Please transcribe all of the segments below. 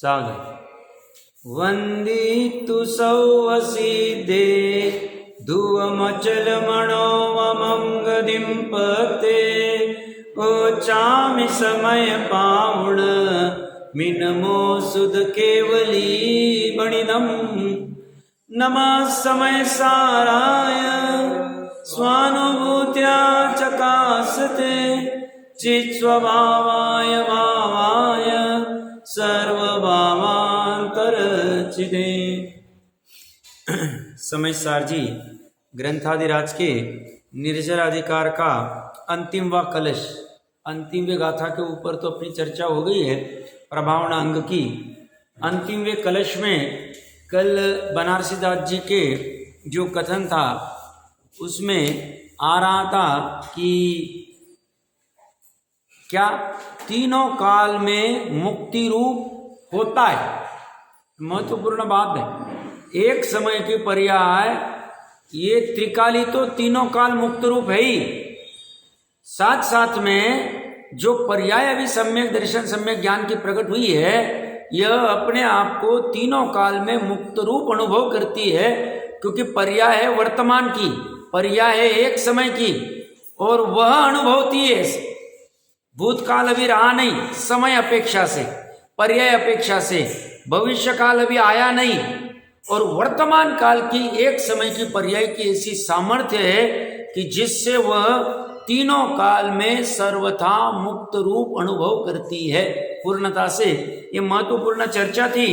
सागर वंदितु सौवसीदे धुवमचलमणो ममं गदिं पते ओचामि समय पावुण मिनमो सुध केवली बणिदं नमः समय साराय स्वानुभूत्या चकासते चित्स्वभावाय भावाय सर्वभावांतरचिदे। समय सार जी ग्रंथादिराज के निर्जराधिकार का अंतिम व कलश, अंतिम वे गाथा के ऊपर तो अपनी चर्चा हो गई है प्रभावना अंग की। अंतिम वे कलश में कल बनारसी दास जी के जो कथन था उसमें आ रहा था कि क्या तीनों काल में मुक्ति रूप होता है। महत्वपूर्ण बात है। एक समय के पर्याय ये त्रिकाली तो तीनों काल मुक्त रूप है ही, साथ साथ में जो पर्याय अभी सम्यक दर्शन सम्यक ज्ञान की प्रकट हुई है यह अपने आप को तीनों काल में मुक्त रूप अनुभव करती है, क्योंकि पर्याय है वर्तमान की, पर्याय है एक समय की, और वह अनुभवती है भूतकाल अभी रहा नहीं समय अपेक्षा से, पर्याय अपेक्षा से, भविष्य काल अभी आया नहीं, और वर्तमान काल की एक समय की पर्याय की ऐसी सामर्थ्य है कि जिससे वह तीनों काल में सर्वथा मुक्त रूप अनुभव करती है पूर्णता से। ये महत्वपूर्ण चर्चा थी।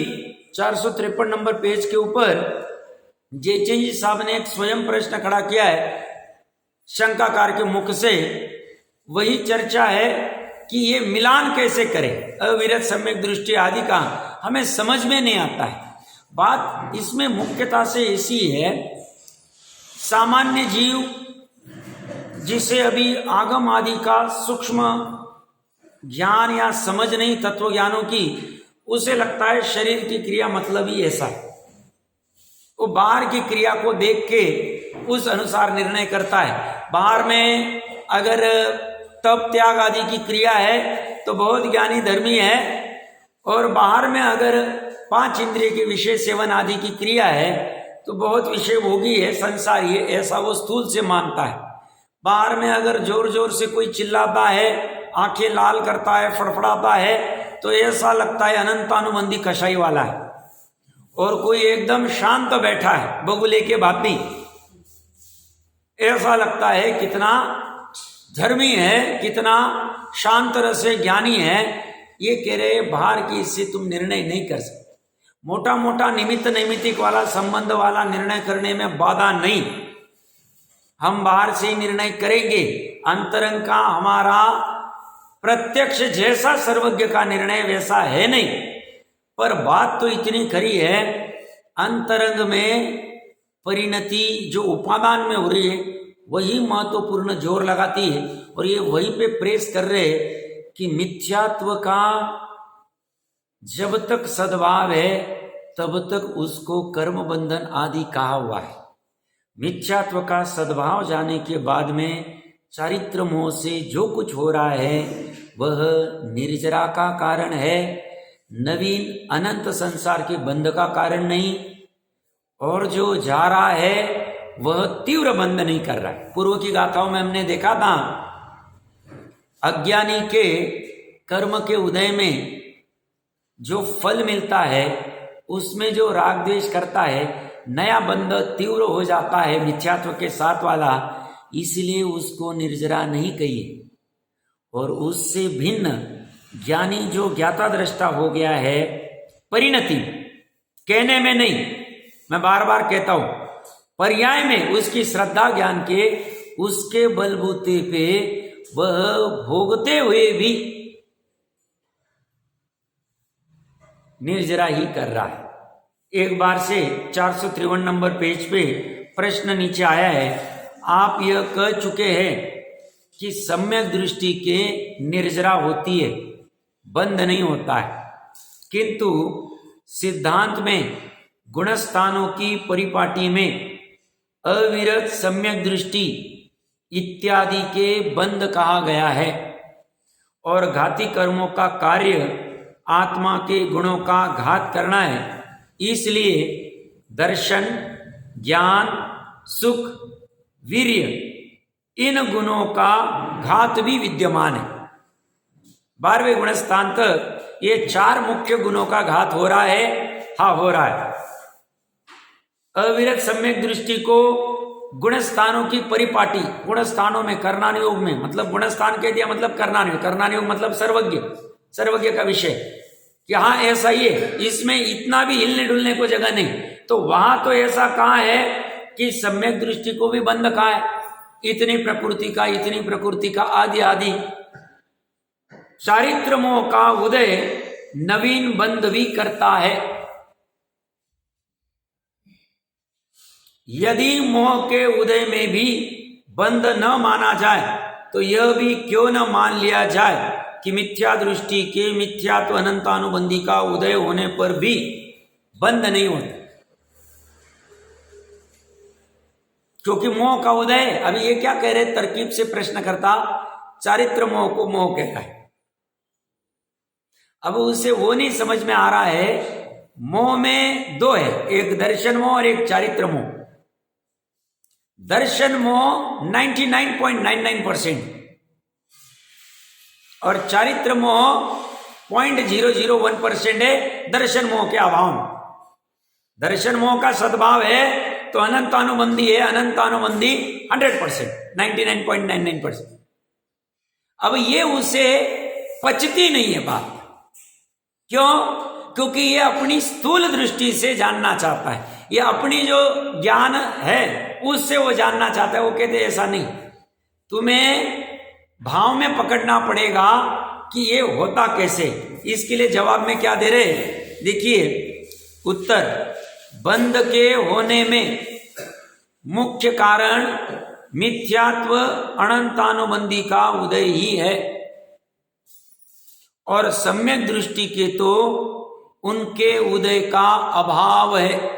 453 नंबर पेज के ऊपर जेचे जी साहब ने एक स्वयं प्रश्न खड़ा किया है शंकाकार के मुख से, वही चर्चा है कि ये मिलान कैसे करें अविरत सम्यक दृष्टि आदि का, हमें समझ में नहीं आता है। बात इसमें मुख्यता से ऐसी है, सामान्य जीव जिसे अभी आगम आदि का सूक्ष्म ज्ञान या समझ नहीं तत्व ज्ञानों की, उसे लगता है शरीर की क्रिया मतलब ही ऐसा है। वो बाहर की क्रिया को देख के उस अनुसार निर्णय करता है। बाहर में अगर तप त्याग आदि की क्रिया है तो बहुत ज्ञानी धर्मी है, और बाहर में अगर 5 इंद्रिय के विषय सेवन आदि की क्रिया है तो बहुत विषय भोगी है, संसारी है, ऐसा वो स्थूल से मानता है। बाहर में अगर जोर जोर से कोई चिल्लाता है, आंखें लाल करता है, फड़फड़ाता है, तो ऐसा लगता है अनंतानुबंधी कषाई वाला है। और कोई एकदम शांत बैठा है बगुले के भांति, ऐसा लगता है कितना धर्मी है, कितना शांत रस ज्ञानी है। ये कह रहे बाहर की इससे तुम निर्णय नहीं कर सकते। मोटा मोटा निमित्त नैमित्तिक वाला संबंध वाला निर्णय करने में बाधा नहीं, हम बाहर से ही निर्णय करेंगे। अंतरंग का हमारा प्रत्यक्ष जैसा सर्वज्ञ का निर्णय वैसा है नहीं, पर बात तो इतनी खरी है, अंतरंग में परिणति जो उपादान में हो रही है वही महत्वपूर्ण जोर लगाती है। और ये वहीं पे प्रेस कर रहे कि मिथ्यात्व का जब तक सद्भाव है तब तक उसको कर्म बंधन आदि कहा हुआ है। मिथ्यात्व का सद्भाव जाने के बाद में चारित्र मोह से जो कुछ हो रहा है वह निर्जरा का कारण है, नवीन अनंत संसार के बंध का कारण नहीं। और जो जा रहा है वह तीव्र बंध नहीं कर रहा है। पूर्व की गाथाओं में हमने देखा था अज्ञानी के कर्म के उदय में जो फल मिलता है उसमें जो राग द्वेष करता है, नया बंध तीव्र हो जाता है मिथ्यात्व के साथ वाला, इसलिए उसको निर्जरा नहीं कहिए। और उससे भिन्न ज्ञानी जो ज्ञाता दृष्टा हो गया है, परिणति कहने में नहीं, मैं बार बार कहता हूं, पर्याय में उसकी श्रद्धा ज्ञान के उसके बलबूते पे वह भोगते हुए भी निर्जरा ही कर रहा है। एक बार से 453 नंबर पेज पे प्रश्न नीचे आया है, आप यह कह चुके हैं कि सम्यक दृष्टि के निर्जरा होती है, बंद नहीं होता है, किंतु सिद्धांत में गुणस्थानों की परिपाटी में अविरत सम्यक दृष्टि इत्यादि के बंद कहा गया है। और घाती कर्मों का कार्य आत्मा के गुणों का घात करना है, इसलिए दर्शन, ज्ञान, सुख, वीर्य, इन गुणों का घात भी विद्यमान है। 12वें गुण स्थान तक ये 4 मुख्य गुणों का घात हो रहा है। हाँ, हो रहा है। अविरत सम्यक दृष्टि को गुण स्थानों की परिपाटी, गुण स्थानों में कर्णानुयोग में, मतलब गुण स्थान कह दिया मतलब कर्णानुयोग, कर्णानुयोग मतलब सर्वज्ञ, सर्वज्ञ का विषय कि हाँ ऐसा ही है, इसमें इतना भी हिलने डुलने को जगह नहीं। तो वहां तो ऐसा कहा है कि सम्यक दृष्टि को भी बंद कहा है, इतनी प्रकृति का, इतनी प्रकृति का, आदि आदि। चारित्र मोह का उदय नवीन बंध भी करता है। यदि मोह के उदय में भी बंध न माना जाए तो यह भी क्यों न मान लिया जाए कि मिथ्या दृष्टि के मिथ्यात्व अनंतानुबंधी का उदय होने पर भी बंध नहीं होता, क्योंकि मोह का उदय, अभी ये क्या कह रहे, तरकीब से प्रश्न करता, चारित्र मोह को मोह कहता है। अब उसे वो नहीं समझ में आ रहा है, मोह में 2 है, एक दर्शन मोह और एक चारित्र मोह। दर्शन मोह 99.99% और चारित्र मोह 0.001% है दर्शन मोह के अभाव में। दर्शन मोह का सद्भाव है तो अनंतानुबंधी है, अनंतानुबंधी 100%, 99.99%। अब ये उसे पचती नहीं है बात। क्यों? क्योंकि ये अपनी स्थूल दृष्टि से जानना चाहता है, ये अपनी जो ज्ञान है उससे वो जानना चाहता है। वो कहते ऐसा नहीं, तुम्हें भाव में पकड़ना पड़ेगा कि ये होता कैसे। इसके लिए जवाब में क्या दे रहे, देखिए उत्तर, बंध के होने में मुख्य कारण मिथ्यात्व अनंतानुबंधी का उदय ही है, और सम्यक दृष्टि के तो उनके उदय का अभाव है।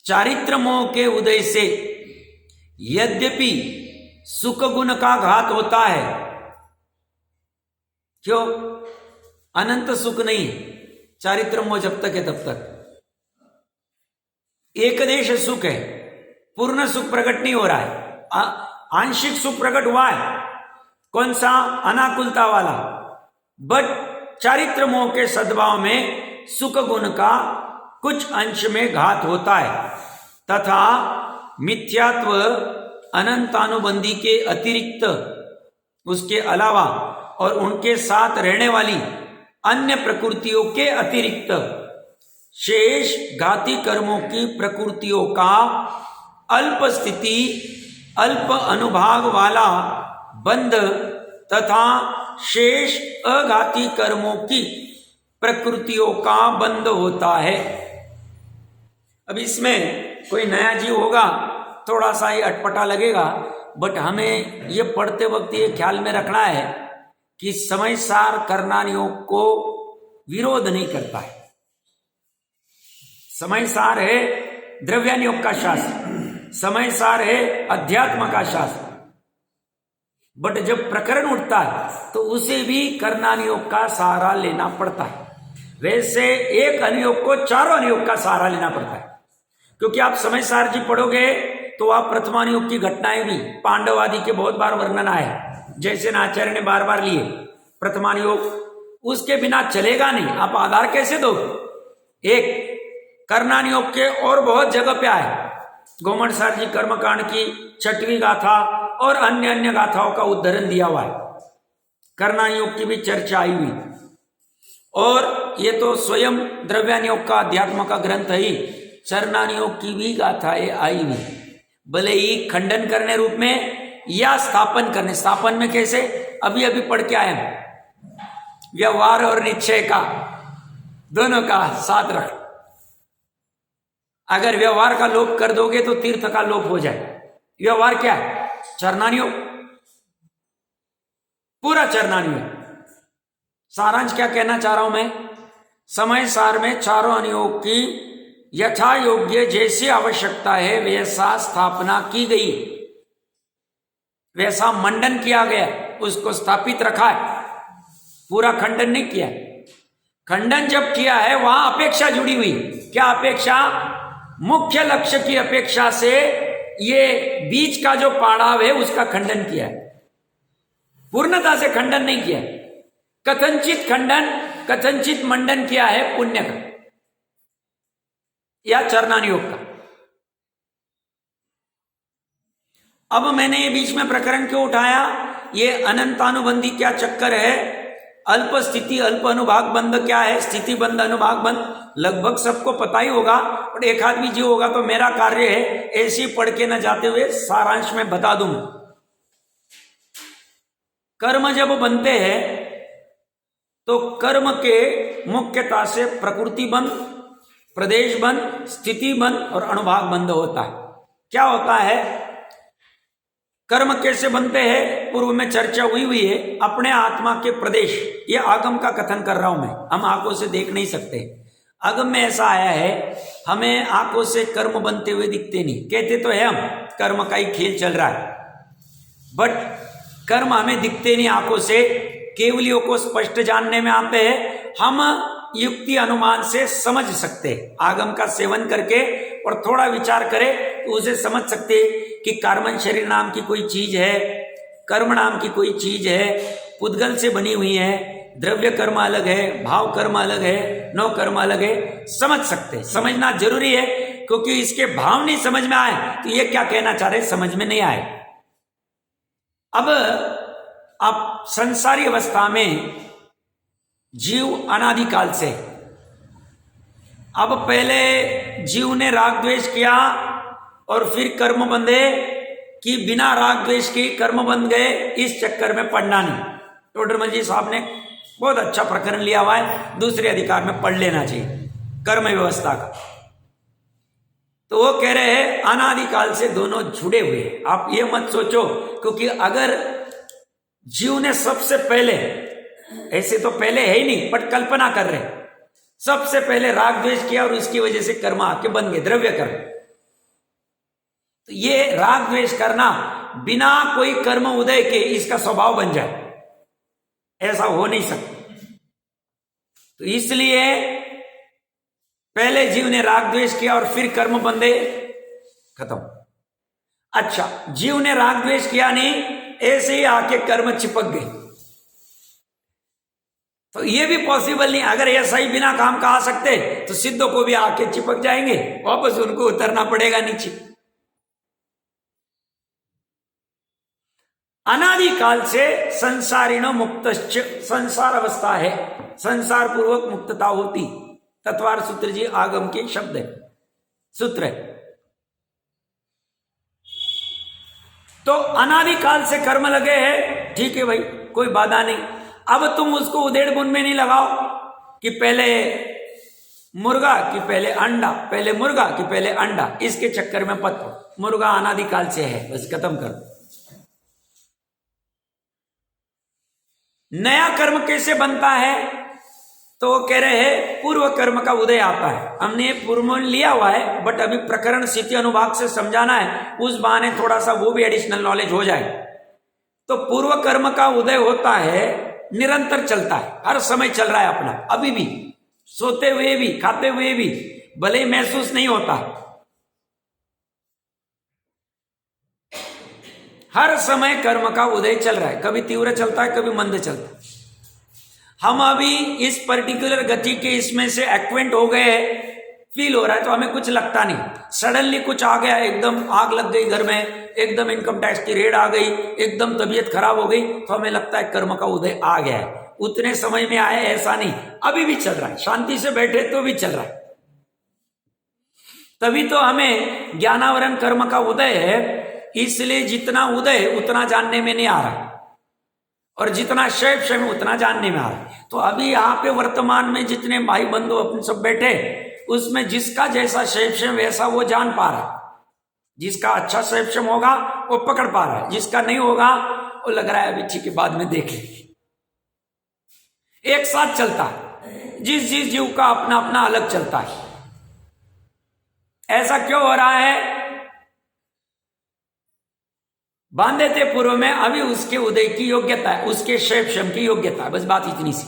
चारित्र मोह के उदय से यद्यपि सुख गुण का घात होता है, क्यों? अनंत सुख नहीं, चारित्र मोह जब तक है तब तक एकदेश सुख है, पूर्ण सुख प्रकट नहीं हो रहा है, आंशिक सुख प्रकट हुआ है। कौन सा? अनाकुलता वाला। बट चारित्र मोह के सद्भाव में सुख गुण का कुछ अंश में घात होता है, तथा मिथ्यात्व अनंतानुबंधी के अतिरिक्त, उसके अलावा और उनके साथ रहने वाली अन्य प्रकृतियों के अतिरिक्त शेष घाती कर्मों की प्रकृतियों का अल्प स्थिति, अल्प अनुभाग वाला बंध तथा शेष अघाती कर्मों की प्रकृतियों का बंध होता है। अब इसमें कोई नया जीव होगा, थोड़ा सा ये अटपटा लगेगा, बट हमें ये पढ़ते वक्त ये ख्याल में रखना है कि समय सार कर्णानुयोग को विरोध नहीं करता है। समय सार है द्रव्यानुयोग का शास्त्र, समय सार है अध्यात्म का शास्त्र, बट जब प्रकरण उठता है तो उसे भी कर्णानुयोग का सहारा लेना पड़ता है। वैसे एक अनुयोग को चारों अनुयोग का सहारा लेना पड़ता है, क्योंकि आप समय सार जी पढ़ोगे तो आप प्रथमानुयोग की घटनाएं भी, पांडव आदि के बहुत बार वर्णन आए, जैसे आचार्य ने बार बार लिए प्रथमानुयोग, उसके बिना चलेगा नहीं। आप आधार कैसे दो? एक कर्णानुयोग के और बहुत जगह पे आए, गोमन सार जी कर्मकांड की 6वीं गाथा और अन्य अन्य गाथाओं का उद्धरण दिया हुआ है, कर्णानुयोग की भी चर्चा आई हुई। और ये तो स्वयं द्रव्यानुयोग का अध्यात्म का ग्रंथ ही, चरणानुयोग की भी गाथाएं आई हुई, भले ही खंडन करने रूप में या स्थापन करने। स्थापन में कैसे? अभी अभी पढ़ के आए हैं, व्यवहार और निश्चय का दोनों का साथ रख। अगर व्यवहार का लोप कर दोगे तो तीर्थ का लोप हो जाए। व्यवहार क्या है? चरणानुयोग, पूरा चरणानुयोग। सारांश क्या कहना चाह रहा हूं मैं? समय सार में चारों अनुयोग की यथा योग्य जैसी आवश्यकता है वैसा स्थापना की गई, वैसा मंडन किया गया, उसको स्थापित रखा है। पूरा खंडन नहीं किया। खंडन जब किया है वहां अपेक्षा जुड़ी हुई। क्या अपेक्षा? मुख्य लक्ष्य की अपेक्षा से ये बीच का जो पड़ाव है उसका खंडन किया है, पूर्णता से खंडन नहीं किया। कथनचित खंडन, कथनचित मंडन किया है पुण्य का या चरणान योग का। अब मैंने ये बीच में प्रकरण क्यों उठाया? ये अनंतानुबंधी क्या चक्कर है? अल्प स्थिति अल्प अनुभाग बंध क्या है? स्थिति बंध अनुभाग बंध लगभग सबको पता ही होगा, और एक आदमी जो होगा तो मेरा कार्य है ऐसे ही पढ़ के न जाते हुए सारांश में बता दूं। कर्म जब बनते हैं तो कर्म के मुख्यता से प्रकृति बंध, प्रदेश बंध, स्थिति बंध और अनुभाग बंध होता है। क्या होता है? कर्म कैसे बनते हैं पूर्व में चर्चा हुई है। अपने आत्मा के प्रदेश, ये आगम का कथन कर रहा हूं मैं, हम आंखों से देख नहीं सकते। आगम में ऐसा आया है, हमें आंखों से कर्म बनते हुए दिखते नहीं। कहते तो है हम कर्म का ही खेल चल रहा है, बट कर्म हमें दिखते नहीं आंखों से। केवलियों को स्पष्ट जानने में आते हैं। हम युक्ति अनुमान से समझ सकते हैं, आगम का सेवन करके और थोड़ा विचार करें तो उसे समझ सकते हैं कि कार्बन शरीर नाम की कोई चीज है, कर्म नाम की कोई चीज है, पुद्गल से बनी हुई है, द्रव्य कर्म अलग है, भाव कर्म अलग है, नौ कर्म अलग है। समझ सकते, समझना जरूरी है, क्योंकि इसके भाव नहीं समझ में आए तो ये क्या कहना चाह रहे समझ में नहीं आए। अब आप संसारी अवस्था में जीव अनादिकाल से, अब पहले जीव ने राग द्वेष किया और फिर कर्म बंधे कि बिना राग द्वेष के कर्म बंध गए, इस चक्कर में पढ़ना नहीं। टोडरमल जी साहब ने बहुत अच्छा प्रकरण लिया हुआ है, दूसरे अधिकार में पढ़ लेना चाहिए कर्म व्यवस्था का। तो वो कह रहे हैं अनादिकाल से दोनों जुड़े हुए। आप ये मत सोचो, क्योंकि अगर जीव ने सबसे पहले, ऐसे तो पहले है ही नहीं बट कल्पना कर रहे, सबसे पहले राग द्वेष किया और उसकी वजह से कर्म आके बन गए द्रव्य कर्म। तो ये राग द्वेष करना बिना कोई कर्म उदय के इसका स्वभाव बन जाए, ऐसा हो नहीं सकता। तो इसलिए पहले जीव ने राग द्वेष किया और फिर कर्म बंधे, खत्म। अच्छा, जीव ने राग द्वेष किया नहीं, ऐसे ही आके कर्म चिपक गए, तो ये भी पॉसिबल नहीं। अगर ऐसा ही बिना काम का आ सकते तो सिद्धों को भी आके चिपक जाएंगे, वापस उनको उतरना पड़ेगा नीचे। अनादिकाल से संसारिणो मुक्तश्च, संसार अवस्था है, संसार पूर्वक मुक्तता होती। तत्वार सूत्र जी आगम के शब्द है, सूत्र है। तो अनादिकाल से कर्म लगे हैं, ठीक है भाई, कोई बाधा नहीं। अब तुम उसको उधेड़ बुन में नहीं लगाओ कि पहले मुर्गा कि पहले अंडा, पहले मुर्गा कि पहले अंडा, इसके चक्कर में पत पड़ो। मुर्गा अनादिकाल से है, बस खत्म कर दो। नया कर्म कैसे बनता है? तो कह रहे हैं पूर्व कर्म का उदय आता है। हमने पूर्व में लिया हुआ है, बट अभी प्रकरण स्थिति अनुभाग से समझाना है, उस बहाने थोड़ा सा वो भी एडिशनल नॉलेज हो जाए। तो पूर्व कर्म का उदय होता है, निरंतर चलता है, हर समय चल रहा है अपना, अभी भी, सोते हुए भी, खाते हुए भी, भले ही महसूस नहीं होता, हर समय कर्म का उदय चल रहा है। कभी तीव्र चलता है, कभी मंद चलता है। हम अभी इस पर्टिकुलर गति के इसमें से एक्वेंट हो गए हैं, फील हो रहा है, तो हमें कुछ लगता नहीं। सडनली कुछ आ गया, एकदम आग लग गई घर में, एकदम इनकम टैक्स की रेड आ गई, एकदम तबीयत खराब हो गई, तो हमें लगता है कर्म का उदय आ गया है। उतने समय में आया, ऐसा नहीं, अभी भी चल रहा है। शांति से बैठे तो भी चल रहा है। तभी तो हमें ज्ञानावरण कर्म का उदय है। इसलिए जितना उदय उतना जानने में नहीं आ रहा, और जितना शैव शैव उतना जानने में आ रहा है। तो अभी यहाँ पे वर्तमान में जितने भाई बंधु अपन सब बैठे, उसमें जिसका जैसा शैव शैव वैसा वो जान पा रहा है। जिसका अच्छा शैव शैव होगा वो पकड़ पा रहा है, जिसका नहीं होगा वो लग रहा है अभी ठीक है, बाद में देख लेंगे। एक साथ चलता है, जिस जिस जीव का अपना अपना अलग चलता है। ऐसा क्यों हो रहा है? बांधे थे पूर्व में, अभी उसके उदय की योग्यता है, उसके शैव की योग्यता है, बस बात इतनी सी।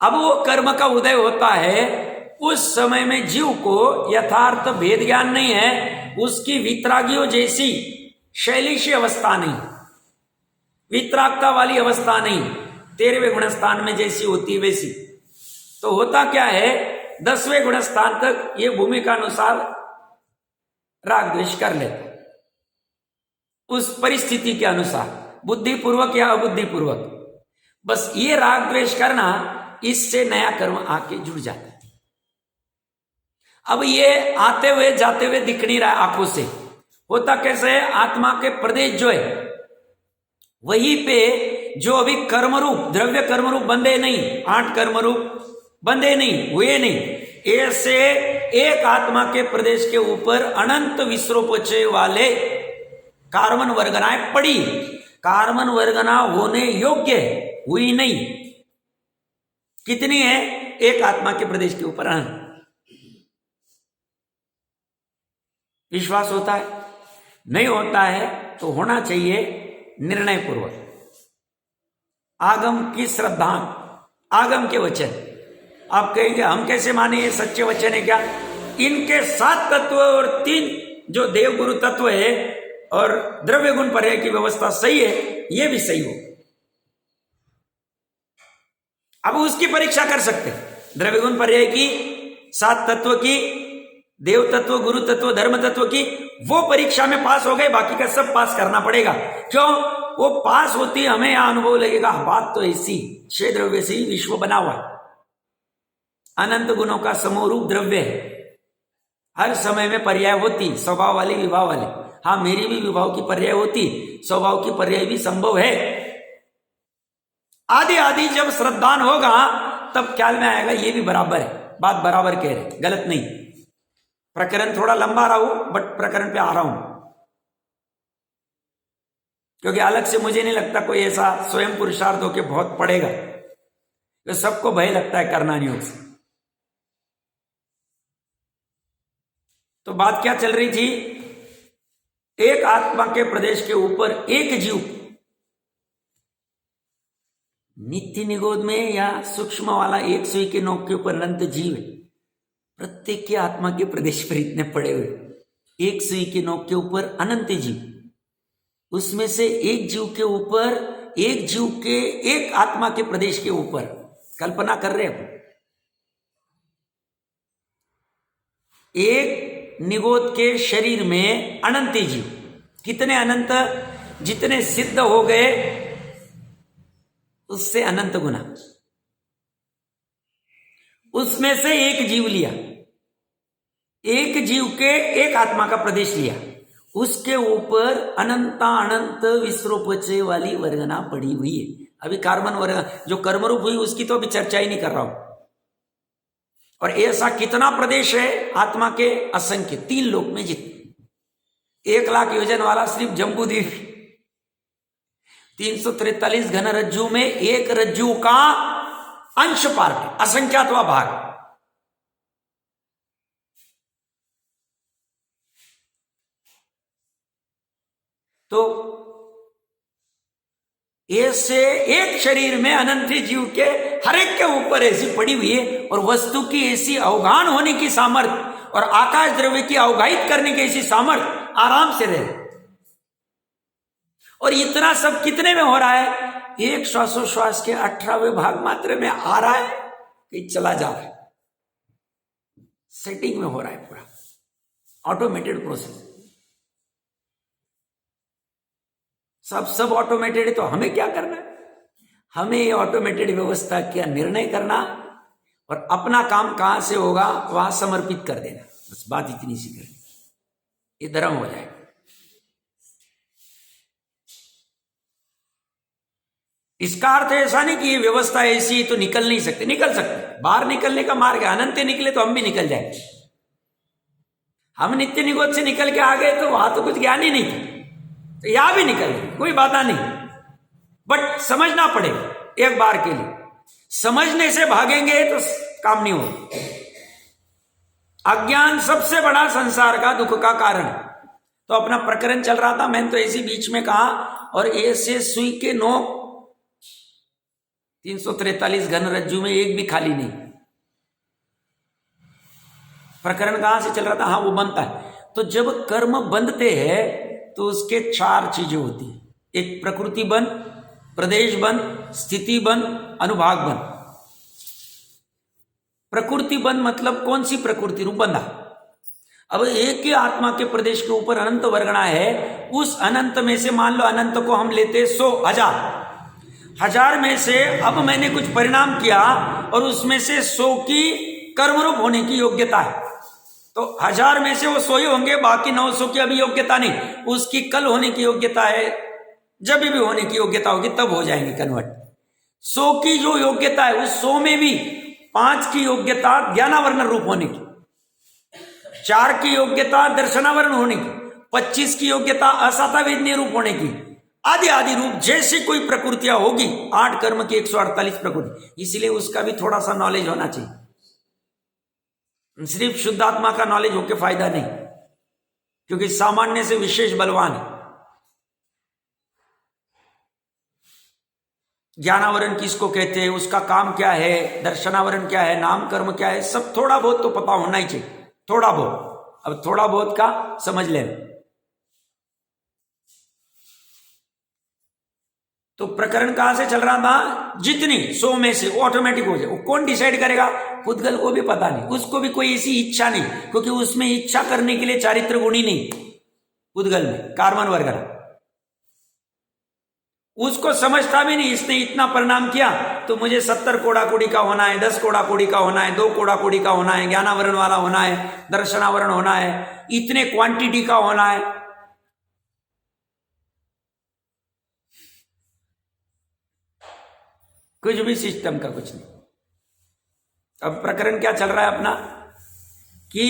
अब वो कर्म का उदय होता है, उस समय में जीव को यथार्थ भेद ज्ञान नहीं है, उसकी वितरागियों जैसी शैलीशी अवस्था नहीं, वितरागता वाली अवस्था नहीं, 13वें गुण स्थान में जैसी होती है वैसी। तो होता क्या है, 10वें गुण स्थान तक ये भूमिका अनुसार राग द्वेष कर लेते, उस परिस्थिति के अनुसार, बुद्धिपूर्वक या अबुद्धिपूर्वक। बस ये राग द्वेष करना, इससे नया कर्म आके जुड़ जाता है। अब ये आते हुए जाते हुए दिख नहीं रहा आंखों से, होता कैसे है, आत्मा के प्रदेश जो है वहीं पे जो अभी कर्मरूप, द्रव्य कर्मरूप बंधे नहीं, 8 कर्मरूप बंधे नहीं हुए नहीं, ऐसे एक आत्मा के प्रदेश के ऊपर अनंत विश्रोपचय वाले कार्बन वर्गनाएं पड़ी, कार्बन वर्गना होने योग्य हुई नहीं। कितनी है, एक आत्मा के प्रदेश के ऊपर अनंत। विश्वास होता है? नहीं होता है तो होना चाहिए निर्णय पूर्वक, आगम की श्रद्धा, आगम के वचन। आप कहेंगे हम कैसे माने ये सच्चे वचन है क्या? इनके 7 तत्व और 3 जो देव गुरु तत्व है और द्रव्य गुण पर्याय की व्यवस्था सही है, ये भी सही हो, अब उसकी परीक्षा कर सकते, द्रव्य गुण पर्याय की, 7 तत्व की, देव तत्व, गुरु तत्व, धर्म तत्व की, वो परीक्षा में पास हो गए, बाकी का सब पास करना पड़ेगा। क्यों? वो पास होती हमें यहां अनुभव लगेगा, बात तो ऐसी, 6 द्रव्य से ही विश्व बना हुआ, अनंत गुणों का समूह द्रव्य है, हर समय में पर्याय होती, स्वभाव वाली विभाव वाली। हाँ, मेरी भी विभाव की पर्याय होती, स्वभाव की पर्याय भी संभव है। आदि आदि जब श्रद्धान होगा तब ख्याल में आएगा ये भी बराबर है, बात बराबर कह रहे, गलत नहीं। प्रकरण थोड़ा लंबा रहा हूं, बट प्रकरण पे आ रहा हूं, क्योंकि अलग से मुझे नहीं लगता कोई ऐसा स्वयं पुरुषार्थ होके बहुत पड़ेगा, तो सबको भय लगता है करना नहीं हो। तो बात क्या चल रही थी, एक आत्मा के प्रदेश के ऊपर एक जीव नित्य निगोद में या सूक्ष्म वाला एक सुई के नोक के ऊपर अनंत जीव है, प्रत्येक के आत्मा के प्रदेश पर इतने पड़े हुए, एक सुई के नोक के ऊपर अनंत जीव, उसमें से एक जीव के ऊपर, एक जीव के एक आत्मा के प्रदेश के ऊपर, कल्पना कर रहे हैं, एक निगोद के शरीर में अनंत जीव, कितने अनंत, जितने सिद्ध हो गए उससे अनंत गुना, उसमें से एक जीव लिया, एक जीव के एक आत्मा का प्रदेश लिया, उसके ऊपर अनंता अनंत विश्रोपचय वाली वर्गना पड़ी हुई है। अभी कार्बन वर्ग जो कर्मरूप हुई उसकी तो अभी चर्चा ही नहीं कर रहा हूं। और ऐसा कितना प्रदेश है आत्मा के, असंख्य, 3 लोक में जितने, 1 लाख योजन वाला सिर्फ जम्बूद्वीप, 343 घन रज्जु में एक रज्जु का अंश पार्ट, असंख्यातवा भाग। तो ऐसे एक शरीर में अनंत जीव के हर एक के ऊपर ऐसी पड़ी हुई है, और वस्तु की ऐसी अवगाहन होने की सामर्थ्य और आकाश द्रव्य की अवगाहित करने की ऐसी सामर्थ्य, आराम से रहे। और इतना सब कितने में हो रहा है, एक श्वासोश्वास के 18वें भाग मात्र में आ रहा है, कहीं चला जा रहा है, सेटिंग में हो रहा है, पूरा ऑटोमेटेड प्रोसेस, सब ऑटोमेटेड है। तो हमें क्या करना है, हमें ये ऑटोमेटेड व्यवस्था का निर्णय करना और अपना काम कहां से होगा वहां समर्पित कर देना, बस बात इतनी सी करनी, ये धर्म हो जाएगा। इसका अर्थ ऐसा नहीं कि ये व्यवस्था ऐसी तो निकल नहीं सकते, निकल सकते, बाहर निकलने का मार्ग है, अनंत निकले तो हम भी निकल जाए। हम नित्य निगोद से निकल के आ गए तो वहां तो कुछ ज्ञान ही नहीं था, तो यहां भी निकल गए, कोई बाधा नहीं, बट समझना पड़ेगा एक बार के लिए। समझने से भागेंगे तो काम नहीं होगा। अज्ञान सबसे बड़ा संसार का दुख का कारण, तो अपना प्रकरण चल रहा था, मैंने तो ऐसे बीच में कहा, और ऐसे सुई के नोक 343 घन रज्जु में एक भी खाली नहीं। प्रकरण कहां से चल रहा था? हाँ, वो बनता है। तो जब कर्म बंधते हैं तो उसके 4 चीजें होती है। एक प्रकृति बंध, प्रदेश बंध, स्थिति बंध, अनुभाग बंध। प्रकृति बंध मतलब कौन सी प्रकृति? रूप बंधा। अब एक ही आत्मा के प्रदेश के ऊपर अनंत वर्गणा है, उस अनंत में से मान लो अनंत को हम लेते 100, 1000 में से अब मैंने कुछ परिणाम किया और उसमें से 100 की कर्मरूप होने की योग्यता है, तो 1000 में से वो 100 ही होंगे, बाकी 900 की अभी योग्यता नहीं, उसकी कल होने की योग्यता है। जब भी होने की योग्यता होगी तब हो जाएंगे कन्वर्ट। 100 की जो योग्यता है उस 100 में भी 5 की योग्यता ज्ञानावरण रूप होने की, 4 की योग्यता दर्शनावरण होने की, 25 की योग्यता असातावेदनीय रूप होने की, आदि आदि रूप जैसी कोई प्रकृतियां होगी। 8 कर्म की 148 प्रकृति, इसलिए उसका भी थोड़ा सा नॉलेज होना चाहिए। सिर्फ शुद्धात्मा का नॉलेज होकर फायदा नहीं, क्योंकि सामान्य से विशेष बलवान है। ज्ञानावरण किसको कहते हैं, उसका काम क्या है, दर्शनावरण क्या है, नाम कर्म क्या है, सब थोड़ा बहुत तो पता होना ही चाहिए, थोड़ा बहुत। अब थोड़ा बहुत का समझ लें। तो प्रकरण कहां से चल रहा था? जितनी 100 में से ऑटोमेटिक हो जाए। वो कौन डिसाइड करेगा? पुद्गल को भी पता नहीं, उसको भी कोई ऐसी इच्छा नहीं, क्योंकि उसमें इच्छा करने के लिए चारित्र गुण ही नहीं पुद्गल में, कार्बन वर्ग। उसको समझता भी नहीं, इसने इतना परिणाम किया तो मुझे 70 कोड़ा कोड़ी का होना है, 10 कोड़ा कोड़ी का होना है, 2 कोड़ा कोड़ी का होना है, ज्ञानावरण वाला होना है, दर्शनावरण होना है, इतने क्वांटिटी का होना है। कुछ भी सिस्टम का कुछ नहीं। अब प्रकरण क्या चल रहा है अपना कि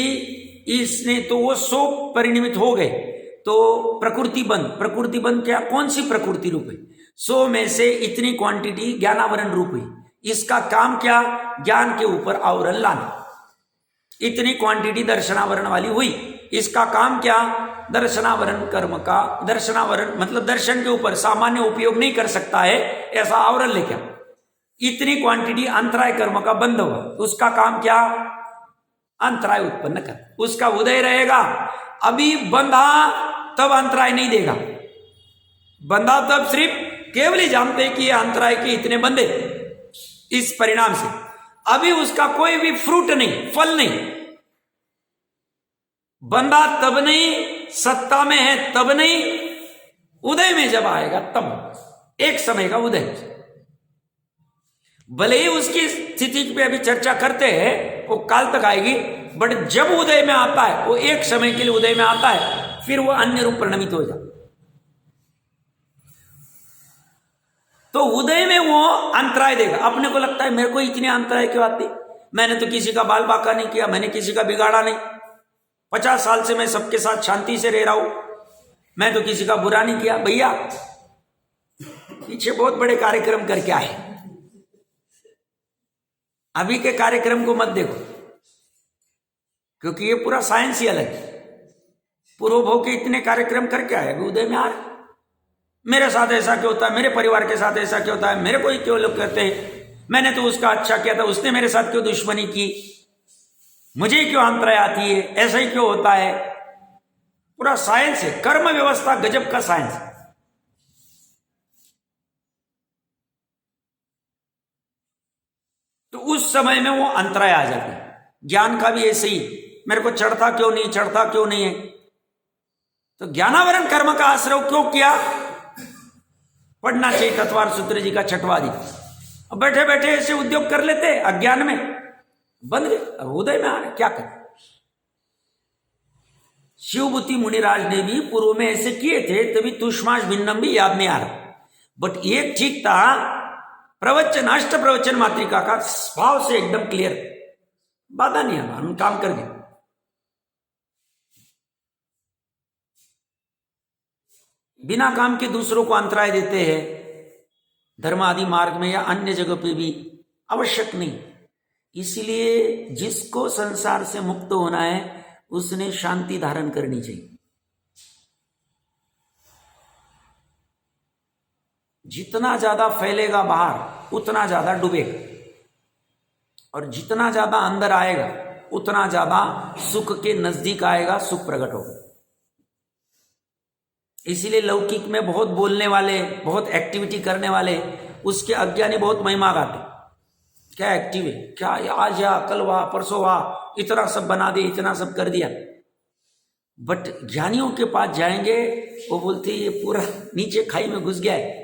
इसने तो वो 100 परिणमित हो गए, तो प्रकृति बंध क्या, कौन सी प्रकृति रूप है? 100 में से इतनी क्वांटिटी ज्ञानावरण रूप हुई, इसका काम क्या? ज्ञान के ऊपर आवरण लाना। इतनी क्वांटिटी दर्शनावरण वाली हुई, इसका काम क्या? दर्शनावरण कर्म का, दर्शनावरण मतलब दर्शन के ऊपर सामान्य उपयोग नहीं कर सकता है ऐसा आवरण लेके। इतनी क्वांटिटी अंतराय कर्म का बंध हुआ, उसका काम क्या? अंतराय उत्पन्न कर, उसका उदय रहेगा। अभी बंधा तब अंतराय नहीं देगा, बंधा तब सिर्फ केवल ही जानते कि ये अंतराय के इतने बंधे, इस परिणाम से अभी उसका कोई भी फ्रूट नहीं, फल नहीं। बंधा तब नहीं, सत्ता में है तब नहीं, उदय में जब आएगा तब, एक समय का उदय। भले ही उसकी स्थिति पे अभी चर्चा करते हैं, वो काल तक आएगी, बट जब उदय में आता है, वो एक समय के लिए उदय में आता है, फिर वो अन्य रूप परिणमित हो जाता। तो उदय में वो अंतराय देगा। अपने को लगता है मेरे को इतने अंतराय क्यों आती, मैंने तो किसी का बाल बाका नहीं किया, मैंने किसी का बिगाड़ा नहीं, 50 साल से मैं सबके साथ शांति से रह रहा हूं, मैं तो किसी का बुरा नहीं किया। भैया पीछे बहुत बड़े कार्यक्रम करके आए, अभी के कार्यक्रम को मत देखो, क्योंकि ये पूरा साइंस ही अलग है। पूर्व भोग के इतने कार्यक्रम करके आए, उदय में आ रहे। मेरे साथ ऐसा क्यों होता है, मेरे परिवार के साथ ऐसा क्यों होता है, मेरे को ही क्यों लोग कहते हैं, मैंने तो उसका अच्छा किया था, उसने मेरे साथ क्यों दुश्मनी की, मुझे क्यों अंतराय आती है, ऐसा ही क्यों होता है। पूरा साइंस है, कर्म व्यवस्था गजब का साइंस। तो उस समय में वो अंतराय आ जाते हैं। ज्ञान का भी ऐसे ही, मेरे को चढ़ता क्यों नहीं, चढ़ता क्यों नहीं है, तो ज्ञानावरण कर्म का आश्रय क्यों किया? पढ़ना चाहिए तत्वार सूत्र जी का 6वां अध्याय। अब बैठे बैठे ऐसे उद्योग कर लेते अज्ञान में, बंद गए, अब उदय में आ रहे, क्या करें। शिवभूति मुनिराज ने भी पूर्व में ऐसे किए थे, तभी तुष्माश भिन्नम भी याद नहीं आ रहा। बट एक ठीक था, प्रवचन अष्ट प्रवचन मातृका का भाव से एकदम क्लियर, बाधा नहीं आना, हम काम कर गए। बिना काम के दूसरों को अंतराय देते हैं, धर्म आदि मार्ग में या अन्य जगह पे भी आवश्यक नहीं। इसलिए जिसको संसार से मुक्त होना है उसने शांति धारण करनी चाहिए। जितना ज्यादा फैलेगा बाहर उतना ज्यादा डूबेगा, और जितना ज्यादा अंदर आएगा उतना ज्यादा सुख के नजदीक आएगा, सुख प्रकट होगा। इसीलिए लौकिक में बहुत बोलने वाले, बहुत एक्टिविटी करने वाले, उसके अज्ञानी बहुत महिमा गाते, क्या एक्टिव है, क्या आज या कल हुआ परसों हुआ, इतना सब बना दिया, इतना सब कर दिया। बट ज्ञानियों के पास जाएंगे, वो बोलते ये पूरा नीचे खाई में घुस गया है।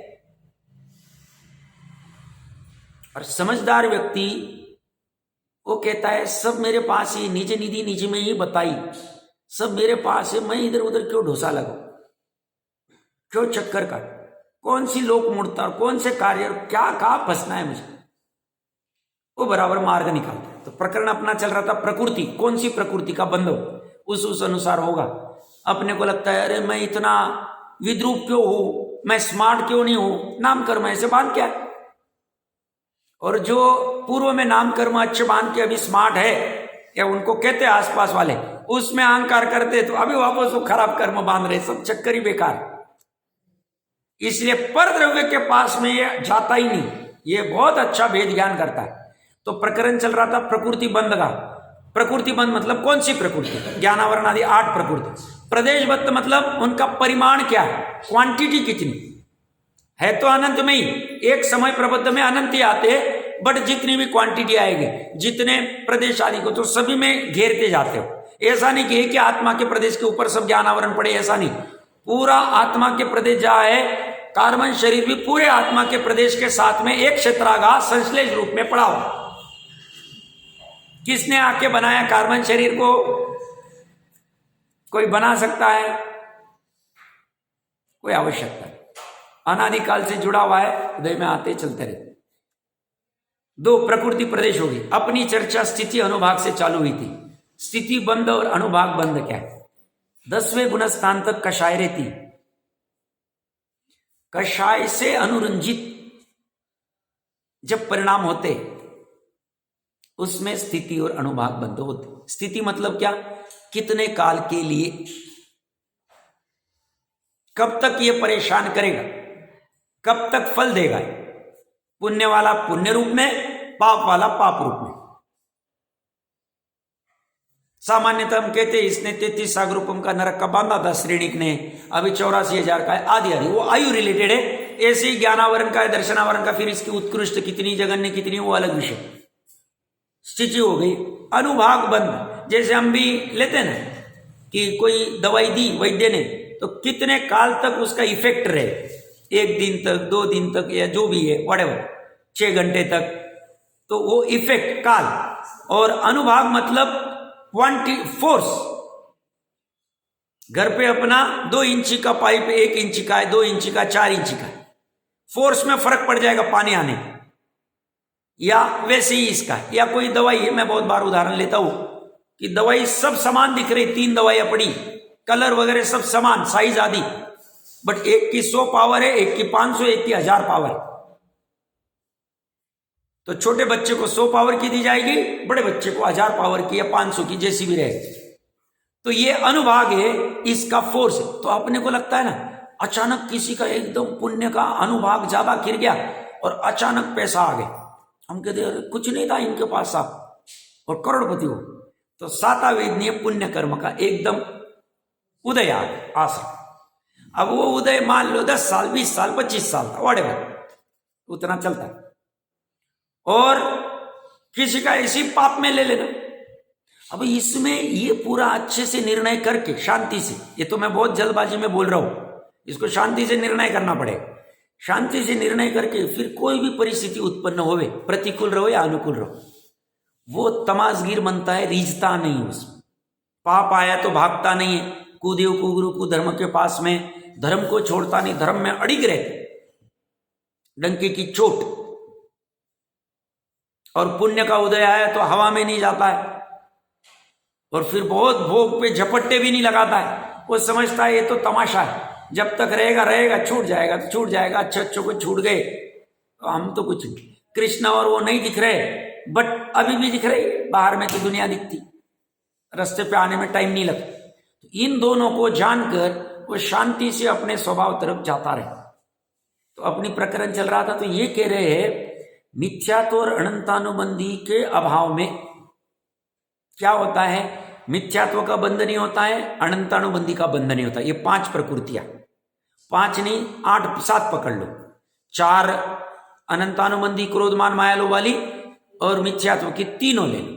और समझदार व्यक्ति वो कहता है सब मेरे पास ही, नीचे निधि नीचे में ही बताई, सब मेरे पास है, मैं इधर उधर क्यों ढोसा लगाऊं, क्यों चक्कर का, कौन सी लोक मूर्ता, कौन से कार्य, क्या कहा फंसना है मुझे, वो बराबर मार्ग निकालता है। तो प्रकरण अपना चल रहा था प्रकृति, कौन सी प्रकृति का बंध हो, उस अनुसार होगा। अपने को लगता है अरे मैं इतना विद्रूप क्यों हूं, मैं स्मार्ट क्यों नहीं हूं, नाम कर्म ऐसे बांध क्या है। और जो पूर्व में नाम कर्म अच्छे बांध के अभी स्मार्ट है, या उनको कहते हैं आसपास वाले, उसमें अहंकार करते तो अभी वापस वो खराब कर्म बांध रहे, सब चक्कर ही बेकार। इसलिए पर द्रव्य के पास में ये जाता ही नहीं, ये बहुत अच्छा भेद ज्ञान करता है। तो प्रकरण चल रहा था प्रकृति बंध का। प्रकृति बंध मतलब कौन सी प्रकृति, ज्ञानावरण आदि 8 प्रकृति। प्रदेशबद्ध मतलब उनका परिमाण क्या है, क्वांटिटी कितनी है, तो अनंत में ही, एक समय प्रबद्ध में अनंत ही आते हैं, बट जितनी भी क्वांटिटी आएगी, जितने प्रदेश आदि को तो सभी में घेरते जाते हो। ऐसा नहीं कि आत्मा के प्रदेश के ऊपर सब ज्ञानावरण पड़े, ऐसा नहीं, पूरा आत्मा के प्रदेश जहां है, कार्बन शरीर भी पूरे आत्मा के प्रदेश के साथ में एक क्षेत्रागार संश्लेष रूप में पड़ा हो। किसने आके बनाया कार्बन शरीर को, कोई बना सकता है, कोई आवश्यकता है, अनादिकाल से जुड़ा हुआ है, उदय में आते चलते रहते। 2 प्रकृति प्रदेश होगी। अपनी चर्चा स्थिति अनुभाग से चालू हुई थी। स्थिति बंध और अनुभाग बंध क्या है। 10वें गुणस्थान तक कषाय रहती, कषाय से अनुरंजित जब परिणाम होते उसमें स्थिति और अनुभाग बंध होते। स्थिति मतलब क्या, कितने काल के लिए, कब तक ये परेशान करेगा, कब तक फल देगा, पुण्य वाला पुण्य रूप में, पाप वाला पाप रूप में। सामान्यतः हम कहते हैं इसने 33 सागर रूपम का नरक का बांधा था श्रेणिक ने, अभी 84,000 का है, आदि आदि, वो आयु रिलेटेड है। ऐसे ही ज्ञानावरण का है, दर्शनावरण का, फिर इसकी उत्कृष्ट कितनी, जगन्य कितनी, वो अलग विषय। स्थिति हो गई। अनुभाग बंध, जैसे हम भी लेते हैं ना कि कोई दवाई दी वैद्य ने, तो कितने काल तक उसका इफेक्ट रहे, 1 दिन तक, 2 दिन तक, या जो भी है व्हाटएवर, 6 घंटे तक, तो वो इफेक्ट काल। और अनुभाग मतलब क्वांटिटी, फोर्स। घर पे अपना 2 इंची का पाइप 1 इंची का है, 2 इंची का, 4 इंची का, फोर्स में फर्क पड़ जाएगा पानी आने का, या वैसे ही इसका, या कोई दवाई है, मैं बहुत बार उदाहरण लेता हूं कि दवाई सब समान दिख रही, 3 दवाइयां पड़ी, कलर वगैरह सब समान, साइज आदि, बट एक की 100 पावर है, एक की 500, एक की 1000 पावर है। तो छोटे बच्चे को 100 पावर की दी जाएगी, बड़े बच्चे को 1000 पावर की या 500 की, जैसी भी रहे। तो ये अनुभाग है, इसका फोर्स है। तो अपने को लगता है ना, अचानक किसी का एकदम पुण्य का अनुभाग ज्यादा गिर गया और अचानक पैसा आ गया, हम कहते हैं कुछ नहीं था इनके पास साहब, और करोड़पति हो। तो सातावेदनीय पुण्य कर्म का एकदम उदय आ गया, आश्रम। अब वो उदय मान लो 10 साल, 20 साल, 25 साल था, व्हाटएवर, उतना चलता है। और किसी का इसी पाप में ले लेना। अब इसमें ये पूरा अच्छे से निर्णय करके शांति से, ये तो मैं बहुत जल्दबाजी में बोल रहा हूं, इसको शांति से निर्णय करना पड़ेगा। शांति से निर्णय करके फिर कोई भी परिस्थिति उत्पन्न होवे, प्रतिकूल रहो या अनुकूल रहो, वो तमाशगीर बनता है, रीझता नहीं उसमें। पाप आया तो भागता नहीं है, कुदेव कुगुरु को धर्म के पास में, धर्म को छोड़ता नहीं, धर्म में अड़िग रहते, डंके की चोट। और पुण्य का उदय आया तो हवा में नहीं जाता है, और फिर बहुत भोग पे झपट्टे भी नहीं लगाता है। वो समझता है ये तो तमाशा है, जब तक रहेगा रहेगा, छूट जाएगा तो छूट जाएगा, अच्छे अच्छों को छूट गए तो हम तो कुछ नहीं। कृष्ण और वो नहीं दिख रहे, बट अभी भी दिख रहे, बाहर में तो दुनिया दिखती, रास्ते पे आने में टाइम नहीं लगता। तो इन दोनों को जानकर वो शांति से अपने स्वभाव तरफ जाता रहे। तो अपनी प्रकरण चल रहा था, तो ये कह रहे हैं मिथ्यात्व और अनंतानुबंधी के अभाव में क्या होता है, मिथ्यात्व का बंध नहीं होता है, अनंतानुबंधी का बंध नहीं होता। ये 5 प्रकृतियां, 5 नहीं 8 7 पकड़ लो, 4 अनंतानुबंधी क्रोधमान मायालोभ वाली और मिथ्यात्व की तीनों ले लो।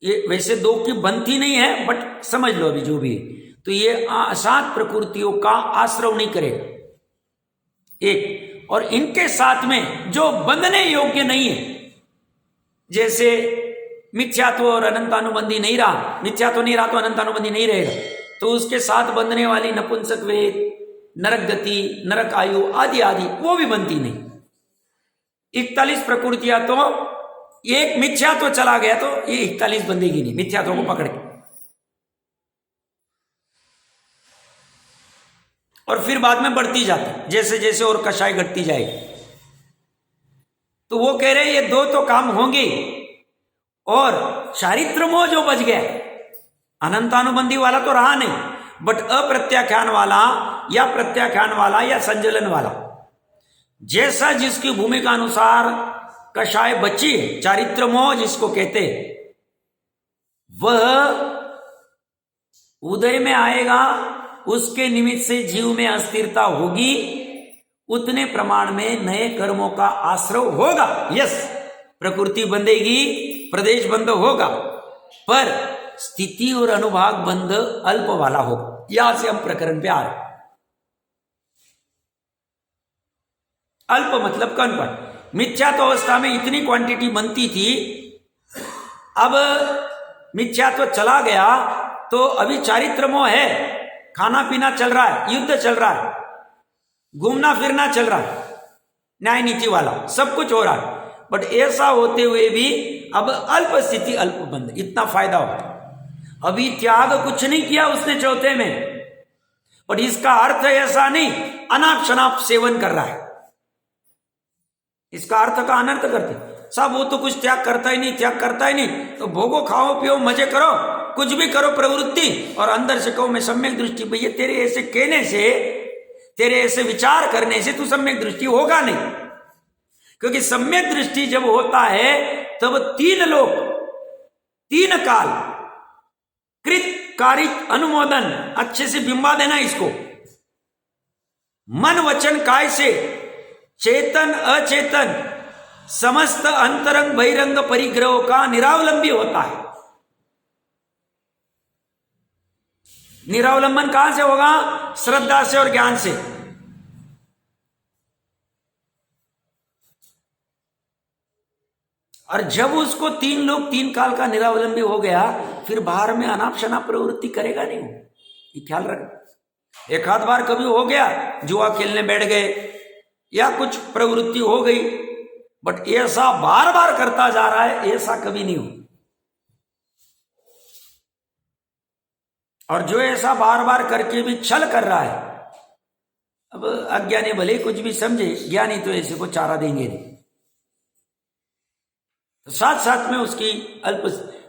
ये वैसे 2 की बनती नहीं है, बट समझ लो अभी जो भी है। तो ये 7 प्रकृतियों का आश्रव नहीं करेगा एक, और इनके साथ में जो बंधने योग्य नहीं है, जैसे मिथ्यात्व और अनंतानुबंधी नहीं रहा, मिथ्यात्व नहीं रहा तो अनंतानुबंधी नहीं रहेगा, तो उसके साथ बंधने वाली नपुंसक वेद, नरक गति, नरक आयु आदि आदि वो भी बनती नहीं। 41 प्रकृतियां, तो एक मिथ्यात्व चला गया तो ये 41 बंधेगी नहीं, मिथ्यात्व को पकड़ के। और फिर बाद में बढ़ती जाती जैसे जैसे और कषाय घटती जाएगी। तो वो कह रहे ये 2 तो काम होंगे, और चारित्र मोह जो बच गया, अनंतानुबंधी वाला तो रहा नहीं, बट अप्रत्याख्यान वाला या प्रत्याख्यान वाला या संजलन वाला, जैसा जिसकी भूमिका अनुसार कषाय बची है, चारित्र मोह जिसको कहते, वह उदय में आएगा, उसके निमित्त से जीव में अस्थिरता होगी, उतने प्रमाण में नए कर्मों का आश्रय होगा। यस, प्रकृति बंधेगी, प्रदेश बंध होगा, पर स्थिति और अनुभाग बंध अल्प वाला होगा। यहां से हम प्रकरण पे आ रहे। अल्प मतलब कौन पर, मिथ्यात्व अवस्था में इतनी क्वांटिटी बनती थी, अब मिथ्यात्व चला गया तो अभी चारित्र मोह है, खाना पीना चल रहा है, युद्ध चल रहा है, घूमना फिरना चल रहा है, न्याय नीति वाला सब कुछ हो रहा है, बट ऐसा होते हुए भी अब अल्प स्थिति अल्प बंध, इतना फायदा होता। अभी त्याग कुछ नहीं किया उसने चौथे में, बट इसका अर्थ ऐसा नहीं अनाप शनाप सेवन कर रहा है, इसका अर्थ का अनर्थ करते सब, वो तो कुछ त्याग करता ही नहीं, त्याग करता ही नहीं, तो भोगो खाओ पियो मजे करो, कुछ भी करो प्रवृत्ति, और अंदर से कहो मैं सम्यक दृष्टि। भैया तेरे ऐसे कहने से, तेरे ऐसे विचार करने से तू सम्यक दृष्टि होगा नहीं, क्योंकि सम्यक दृष्टि जब होता है तब 3 लोक 3 काल कृत कारित अनुमोदन, अच्छे से बिंबा देना इसको, मन वचन काय से चेतन अचेतन समस्त अंतरंग बहिरंग परिग्रहों का निरावलंबी होता है। निरावलंबन कहां से होगा, श्रद्धा से और ज्ञान से। और जब उसको 3 लोग 3 काल का निरावलंबी हो गया, फिर बाहर में अनाप शनाप प्रवृत्ति करेगा नहीं, ये ख्याल रख। एक आध बार कभी हो गया, जुआ खेलने बैठ गए या कुछ प्रवृत्ति हो गई, बट ऐसा बार बार करता जा रहा है, ऐसा कभी नहीं हो। और जो ऐसा बार बार करके भी छल कर रहा है, अब अज्ञानी भले कुछ भी समझे, ज्ञानी तो ऐसे को चारा देंगे नहीं, तो साथ साथ में उसकी अल्प,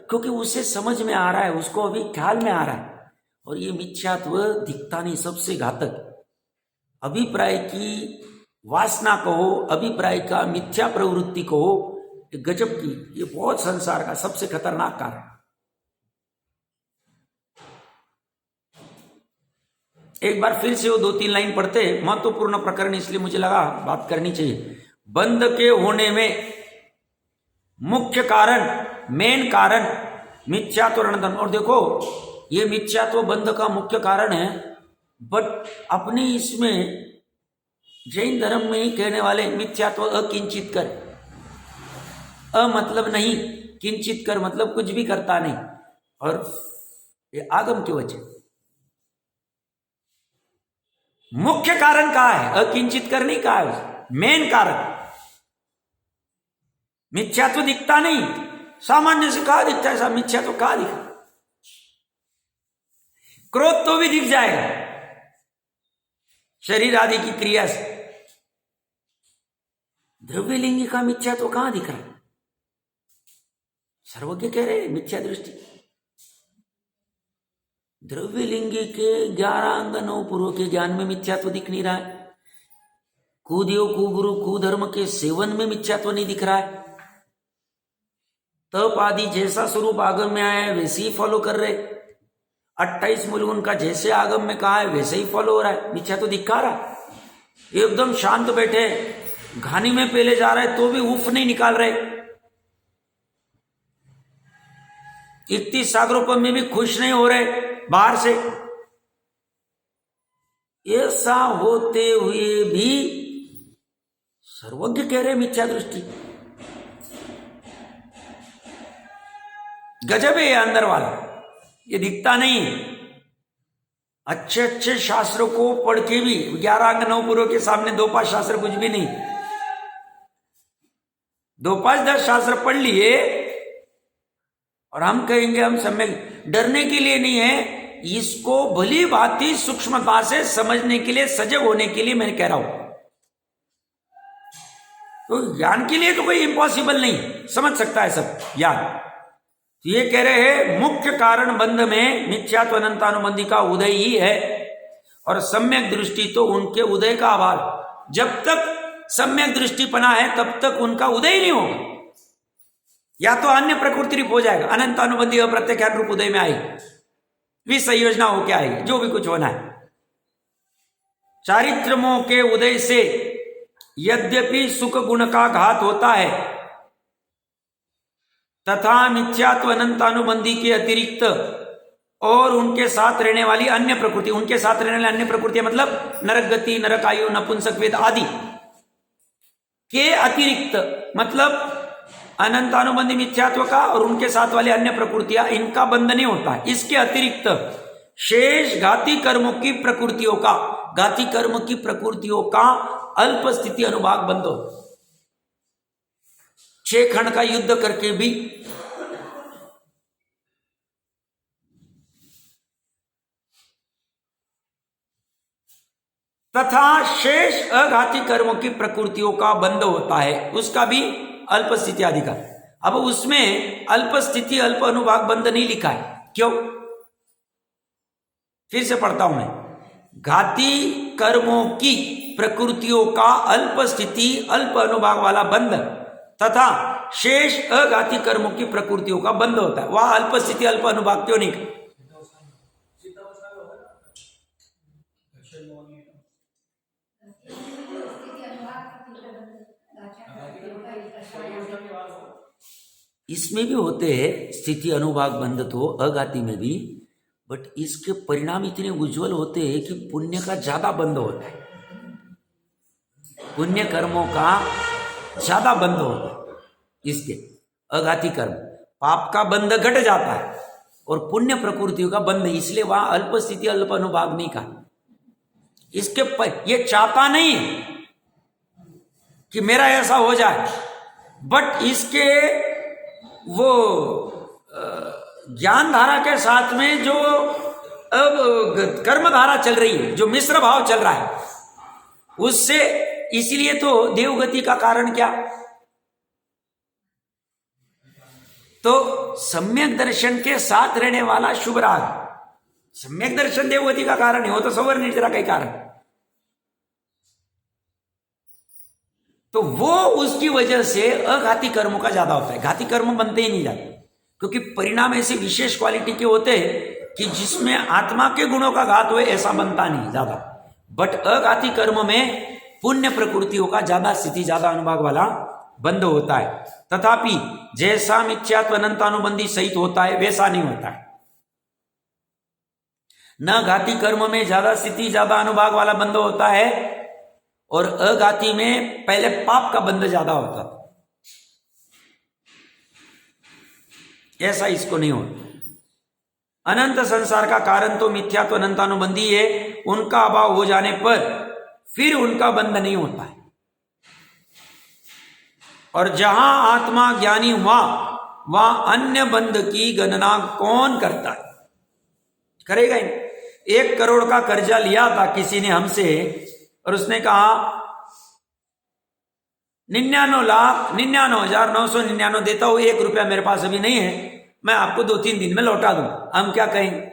क्योंकि उसे समझ में आ रहा है, उसको अभी ख्याल में आ रहा है। और ये मिथ्यात्व दिखता नहीं, सबसे घातक अभिप्राय की वासना कहो, अभिप्राय का मिथ्या प्रवृत्ति कहो, गजब की, ये बहुत संसार का सबसे खतरनाक कारण है। एक बार फिर से वो 2-3 लाइन पढ़ते, महत्वपूर्ण प्रकरण इसलिए मुझे लगा बात करनी चाहिए। बंध के होने में मुख्य कारण, मेन कारण मिथ्यात्व और अनंत। और देखो ये मिथ्यात्व बंध का मुख्य कारण है, बट अपने इसमें जैन धर्म में ही कहने वाले मिथ्यात्व अकिंचित कर, अ मतलब नहीं, किंचित कर मतलब कुछ भी करता नहीं, और ये आगम की वजह। मुख्य कारण कहा है, अकिंचित कर नहीं कहा है, मेन कारण मिथ्यात्व दिखता नहीं। सामान्य से कहा दिखता है, मिथ्यात्व कहा दिखा, क्रोध तो भी दिख जाएगा शरीर आदि की क्रिया से, द्रव्यलिंगी का मिथ्यात्व कहां दिख रहा है? सर्वज्ञ कह रहे हैं मिथ्या दृष्टि। द्रव्यलिंगी के 11 अंग 9 पूर्व के ज्ञान में मिथ्यात्व दिख नहीं रहा है, कुदेव कुगुरु कुधर्म के सेवन में मिथ्यात्व नहीं दिख रहा है। तप आदि जैसा स्वरूप आगम में आया है वैसे ही फॉलो कर रहे। 28 मूल उनका जैसे आगम में कहा है वैसे ही फॉलो हो रहा है, मिथ्या तो दिखा रहा है। एकदम शांत बैठे, घानी में पहले जा रहे तो भी उफ नहीं निकाल रहे। 31 सागरोपम में भी खुश नहीं हो रहे बाहर से। ऐसा होते हुए भी सर्वज्ञ कह रहे मिथ्या दृष्टि। गजब है ये अंदर वाला, ये दिखता नहीं है। अच्छे अच्छे शास्त्रों को पढ़ के भी 11 अंग 9 पूर्व के सामने 2-5 शास्त्र कुछ भी नहीं। 2-5-10 शास्त्र पढ़ लिए और हम कहेंगे हम सम्यक। डरने के लिए नहीं है, इसको भली भांति सूक्ष्मता से समझने के लिए, सजग होने के लिए मैं कह रहा हूं। तो ज्ञान के लिए तो कोई इम्पॉसिबल नहीं, समझ सकता है सब ज्ञान। तो ये कह रहे हैं मुख्य कारण बंध में मिथ्यात्व अनंतानुबंधी का उदय ही है, और सम्यक दृष्टि तो उनके उदय का अभाव। जब तक सम्यक दृष्टि पना है तब तक उनका उदय नहीं होगा। या तो अन्य प्रकृति रूप हो जाएगा, अनंतानुबंधी अप्रत्यज्ञान रूप उदय में आएगी, विसंयोजना होके आएगी, जो भी कुछ होना है। चारित्रमों के उदय से यद्यपि सुख गुण का घात होता है, तथा मिथ्यात्व अनंतानुबंधी के अतिरिक्त और उनके साथ रहने वाली अन्य प्रकृति, उनके साथ रहने वाली अन्य प्रकृति मतलब नरक गति, नरक आयु, नपुंसक वेद आदि के अतिरिक्त, मतलब अनंतानुबंधी मिथ्यात्व का और उनके साथ वाले अन्य प्रकृतियां, इनका बंध नहीं होता। इसके अतिरिक्त शेष घाती कर्मों की प्रकृतियों का, घाती कर्म की प्रकृतियों का अल्प स्थिति अनुभाग बंध हो। 6 खंड का युद्ध करके भी तथा शेष अघाती कर्मों की प्रकृतियों का बंध होता है, उसका भी अल्प स्थिति आदि का। अब उसमें अल्प स्थिति अल्प अनुभाग बंध नहीं लिखा है, क्यों? फिर से पढ़ता हूं मैं। घाती कर्मों की प्रकृतियों का अल्प स्थिति अल्प अनुभाग वाला बंध तथा शेष अघाती कर्मों की प्रकृतियों का बंध होता है। वह अल्प स्थिति अल्प अनुभाग क्यों नहीं? इसमें भी होते हैं स्थिति अनुभाग बंध तो अघाती में भी, बट इसके परिणाम इतने उज्जवल होते हैं कि पुण्य का ज्यादा बंध होता है, पुण्य कर्मों का ज्यादा बंध होता है। इसके अघाती कर्म, पाप का बंध घट जाता है और पुण्य प्रकृतियों का बंध, इसलिए वहां अल्प स्थिति अल्प अनुभाग नहीं कहा। इसके ये चाहता नहीं कि मेरा ऐसा हो जाए, बट इसके वो ज्ञान धारा के साथ में जो अब कर्म धारा चल रही है, जो मिश्र भाव चल रहा है, उससे, इसलिए तो देवगति का कारण क्या? तो सम्यक दर्शन के साथ रहने वाला शुभ राग, सम्यक दर्शन देवगति का कारण है, वो तो सवर निद्रा का ही कारण। तो वो उसकी वजह से अघाती कर्मों का ज्यादा होता है, घाती कर्म बनते ही नहीं जाते, क्योंकि परिणाम ऐसे विशेष क्वालिटी के होते हैं कि जिसमें आत्मा के गुणों का घात हुए ऐसा बनता नहीं ज्यादा। बट अघाती कर्म में पुण्य प्रकृतियों का ज्यादा स्थिति ज्यादा अनुभाग वाला बंध होता है। तथापि जैसा मिथ्यात्व अनंतानुबंधी सहित होता है वैसा नहीं होता है। न घाती कर्म में ज्यादा स्थिति ज्यादा अनुभाग वाला बंध होता है और अघाती में पहले पाप का बंध ज्यादा होता था, ऐसा इसको नहीं होता। अनंत संसार का कारण तो मिथ्यात्व अनंतानुबंधी है, उनका अभाव हो जाने पर फिर उनका बंध नहीं होता है। और जहां आत्मा ज्ञानी हुआ वहां अन्य बंध की गणना कौन करता है? करेगा ही। 1 करोड़ का कर्जा लिया था किसी ने हमसे, और उसने कहा 99,99,999 देता हूं, 1 रुपया मेरे पास अभी नहीं है, मैं आपको 2-3 दिन में लौटा दूं। हम क्या कहें?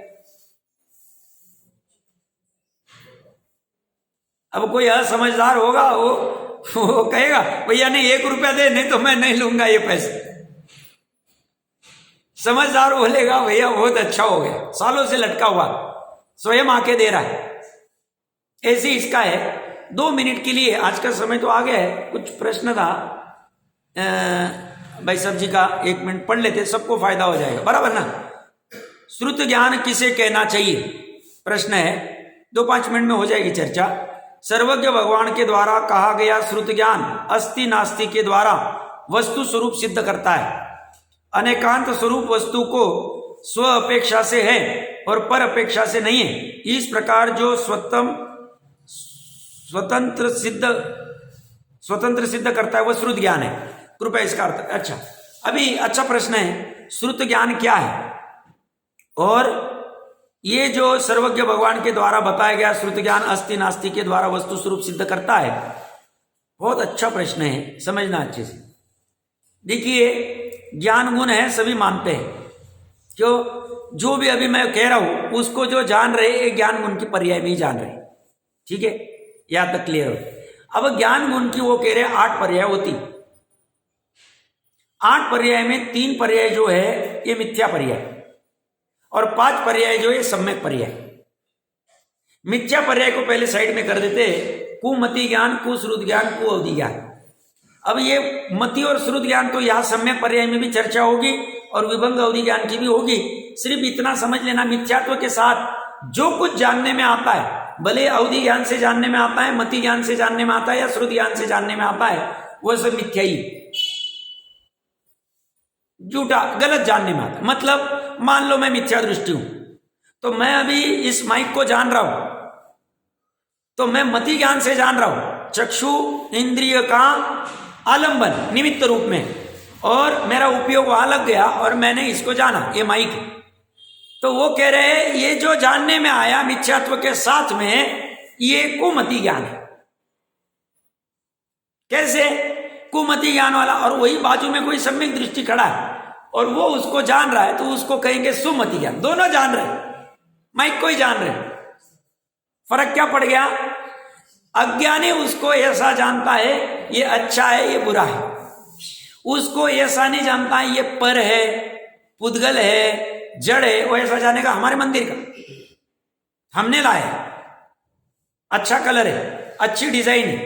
अब कोई असमझदार होगा, वो कहेगा भैया नहीं 1 रुपया दे, नहीं तो मैं नहीं लूंगा ये पैसे। समझदार बोलेगा भैया बहुत अच्छा हो गया, सालों से लटका हुआ, स्वयं आके दे रहा है। ऐसे इसका है। 2 मिनट के लिए, आज का समय तो आ गया है, कुछ प्रश्न था भाई साहब जी का, 1 मिनट पढ़ लेते, सबको फायदा हो जाएगा, बराबर ना। श्रुत ज्ञान किसे कहना चाहिए, प्रश्न है। 2-5 मिनट में हो जाएगी चर्चा। सर्वज्ञ भगवान के द्वारा कहा गया श्रुत ज्ञान अस्ति नास्ति के द्वारा वस्तु स्वरूप सिद्ध करता है। अनेकांत स्वरूप वस्तु को स्व अपेक्षा से है और पर अपेक्षा से नहीं है। इस प्रकार जो स्वतंत्र सिद्ध करता है वह श्रुत ज्ञान है। कृपया इसका अर्थ। अच्छा, अभी अच्छा प्रश्न है, श्रुत ज्ञान क्या है और ये जो सर्वज्ञ भगवान के द्वारा बताया गया श्रुत ज्ञान अस्ति नास्ति के द्वारा वस्तु स्वरूप सिद्ध करता है, बहुत अच्छा प्रश्न है, समझना अच्छे से। देखिए, ज्ञान गुण है, सभी मानते हैं, क्यों, जो भी अभी मैं कह रहा हूं उसको जो जान रहे ये ज्ञान गुण की पर्याय में ही जान रहे, ठीक है, यहां तक क्लियर हो। अब ज्ञान गुण की वो कह रहे 8 पर्याय होती, 8 पर्याय में 3 पर्याय जो है ये मिथ्या पर्याय और 5 पर्याय जो है सम्यक पर्याय। मिथ्या पर्याय को पहले साइड में कर देते, कुमति ज्ञान, कुश्रुत ज्ञान, कुअवधि ज्ञान। अब ये मति और श्रुत ज्ञान तो यहां सम्यक पर्याय में भी चर्चा होगी और विभंग अवधि ज्ञान की भी होगी। सिर्फ इतना समझ लेना, मिथ्यात्व के साथ जो कुछ जानने में आता है, भले अवधि ज्ञान से जानने में आता है, मति ज्ञान से जानने में आता है या श्रुत ज्ञान से जानने में आता है, वह सब मिथ्या ही, झूठा, गलत जानने में आता है। मतलब मान लो मैं मिथ्या दृष्टि हूं, तो मैं अभी इस माइक को जान रहा हूं तो मैं मति ज्ञान से जान रहा हूं, चक्षु इंद्रिय का आलंबन निमित्त रूप में, और मेरा उपयोग वहां लग गया और मैंने इसको जाना, ये माइक। तो वो कह रहे हैं ये जो जानने में आया मिथ्यात्व के साथ में, ये कुमति ज्ञान है। कैसे? कुमति ज्ञान वाला, और वही बाजू में कोई सम्यक दृष्टि खड़ा है और वो उसको जान रहा है, तो उसको कहेंगे सुमति ज्ञान। दोनों जान रहे, माइक को ही जान रहे। फर्क क्या पड़ गया? अज्ञानी उसको ऐसा जानता है ये अच्छा है ये बुरा है, उसको ऐसा नहीं जानता है ये पर है, पुद्गल है, जड़ है। वो ऐसा जानेगा हमारे मंदिर का हमने लाया, अच्छा कलर है, अच्छी डिजाइन है,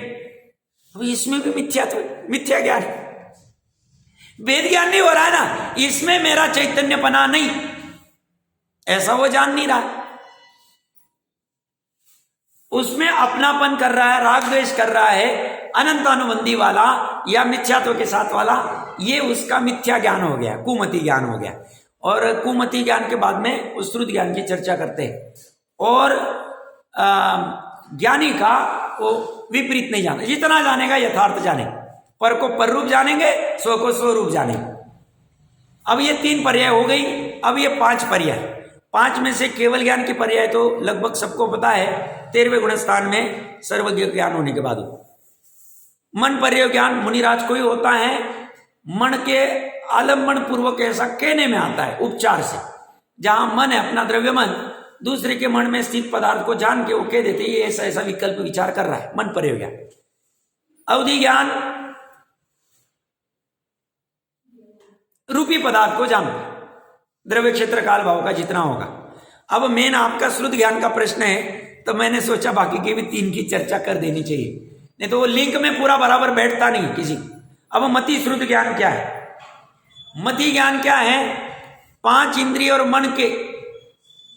तो इसमें भी मिथ्या ज्ञान है, वेद ज्ञान नहीं हो रहा है ना, इसमें मेरा चैतन्यपना नहीं, ऐसा वो जान नहीं रहा है। उसमें अपनापन कर रहा है, राग द्वेष कर रहा है, अनंत अनुबंधी वाला या मिथ्यात्व के साथ वाला, ये उसका मिथ्या ज्ञान हो गया, कुमति ज्ञान हो गया। और कुमति ज्ञान के बाद में उस श्रुत ज्ञान की चर्चा करते हैं। और ज्ञानी का वो विपरीत नहीं जाने, जितना जानेगा यथार्थ जाने, पर को पर रूप जानेंगे, स्व को स्वरूप जानेंगे। अब ये 3 पर्याय हो गई, अब ये 5 पर्याय। 5 में से केवल ज्ञान की पर्याय तो लगभग सबको पता है, 13वें गुणस्थान में सर्वज्ञ ज्ञान होने के बाद मन पर्याय ज्ञान मुनिराज को ही होता है। मन के आलम्बन पूर्वक ऐसा कहने में आता है, उपचार से, जहां मन है अपना द्रव्य मन, दूसरे के मन में स्थित पदार्थ को जान के वो कह देते ये ऐसा ऐसा विकल्प विचार कर रहा है, मन पर्याय ज्ञान। अवधि ज्ञान रूपी पदार्थ को जानते, द्रव्य क्षेत्र काल भाव का जितना होगा। अब मेन आपका श्रुत ज्ञान का प्रश्न है, तो मैंने सोचा बाकी की भी 3 की चर्चा कर देनी चाहिए, नहीं तो वो लिंक में पूरा बराबर बैठता नहीं किसी। अब मति श्रुत ज्ञान क्या है? मति ज्ञान क्या है? 5 इंद्रिय और मन के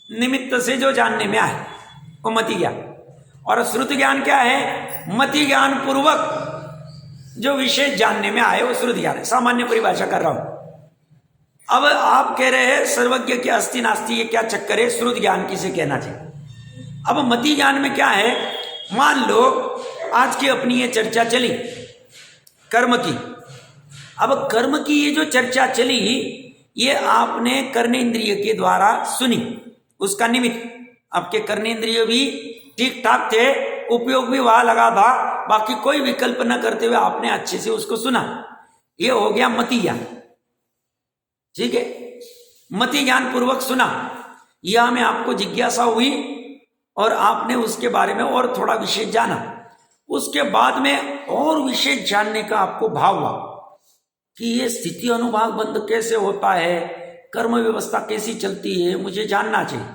निमित्त से जो जानने में आए वो मति ज्ञान। और श्रुत ज्ञान क्या है? मति ज्ञान पूर्वक जो विशेष जानने में आए वो श्रुत ज्ञान है। सामान्य परिभाषा कर रहा हूं। अब आप कह रहे हैं सर्वज्ञ के अस्ति नास्ति, ये क्या चक्कर है? श्रुत ज्ञान किसे कहना चाहिए? अब मति ज्ञान में क्या है? मान लो आज की अपनी ये चर्चा चली कर्म की। अब कर्म की ये जो चर्चा चली, ये आपने कर्नेंद्रिय के द्वारा सुनी, उसका निमित्त आपके कर्नेंद्रिय भी ठीक ठाक थे, उपयोग भी वहां लगा था, बाकी कोई विकल्प न करते हुए आपने अच्छे से उसको सुना, ये हो गया मति ज्ञान। ठीक है, मति ज्ञान पूर्वक सुना, यह में आपको जिज्ञासा हुई और आपने उसके बारे में और थोड़ा विशेष जाना, उसके बाद में और विशेष जानने का आपको भाव हुआ कि ये स्थिति अनुभाग बंध कैसे होता है, कर्म व्यवस्था कैसी चलती है, मुझे जानना चाहिए।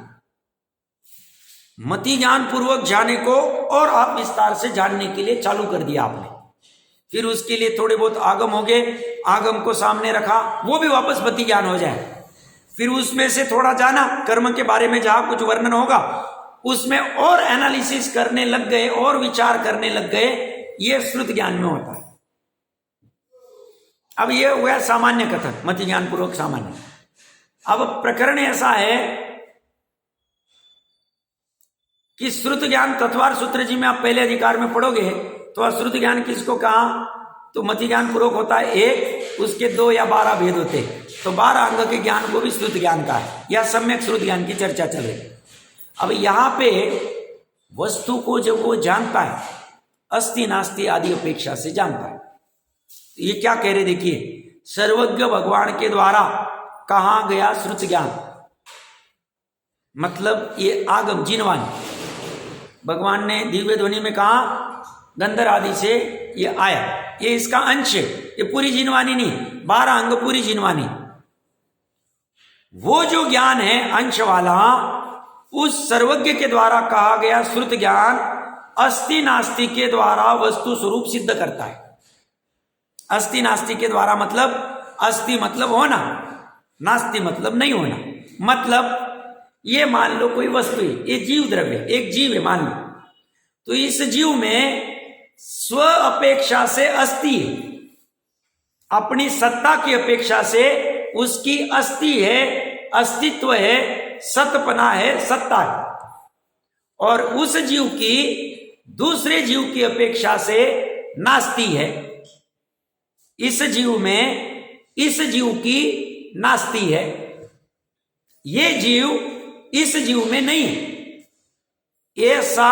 मति ज्ञान पूर्वक जाने को और आप विस्तार से जानने के लिए चालू कर दिया आपने। फिर उसके लिए थोड़े बहुत आगम हो गए, आगम को सामने रखा, वो भी वापस मति ज्ञान हो जाए। फिर उसमें से थोड़ा जाना कर्म के बारे में, जहां कुछ वर्णन होगा उसमें और एनालिसिस करने लग गए और विचार करने लग गए, ये श्रुत ज्ञान में होता है। अब ये हुआ सामान्य कथन, मति ज्ञान पूर्वक सामान्य। अब प्रकरण ऐसा है कि श्रुत ज्ञान तत्वार सूत्र जी में आप पहले अधिकार में पढ़ोगे तो श्रुत ज्ञान किसको कहा, तो मति ज्ञान पूर्वक होता है एक, उसके 2 या 12 भेद होते, तो 12 अंग के ज्ञान को भी श्रुत ज्ञान का है। यह सम्यक श्रुत ज्ञान की चर्चा चल रही। अब यहां पे वस्तु को जब वो जानता है, अस्ति नास्ति आदि अपेक्षा से जानता है, तो ये क्या कह रहे देखिए, सर्वज्ञ भगवान के द्वारा कहा गया श्रुत ज्ञान, मतलब ये आगम जिनवानी, भगवान ने दिव्य ध्वनि में कहा गंधर आदि से ये आया, ये इसका अंश है, ये पूरी जिनवानी नहीं, 12 अंग पूरी जिनवानी। वो जो ज्ञान है अंश वाला, उस सर्वज्ञ के द्वारा कहा गया श्रुत ज्ञान अस्ति नास्ति के द्वारा वस्तु स्वरूप सिद्ध करता है। अस्ति नास्ति के द्वारा मतलब, अस्ति मतलब होना, नास्ति मतलब नहीं होना। मतलब ये मान लो कोई वस्तु है, ये जीव द्रव्य, एक जीव है मान लो, तो इस जीव में स्व अपेक्षा से अस्ति है, अपनी सत्ता की अपेक्षा से उसकी अस्ति है, अस्तित्व है, सतपना है, सत्ता है। और उस जीव की दूसरे जीव की अपेक्षा से नास्ति है, इस जीव में इस जीव की नास्ति है, ये जीव इस जीव में नहीं है। ऐसा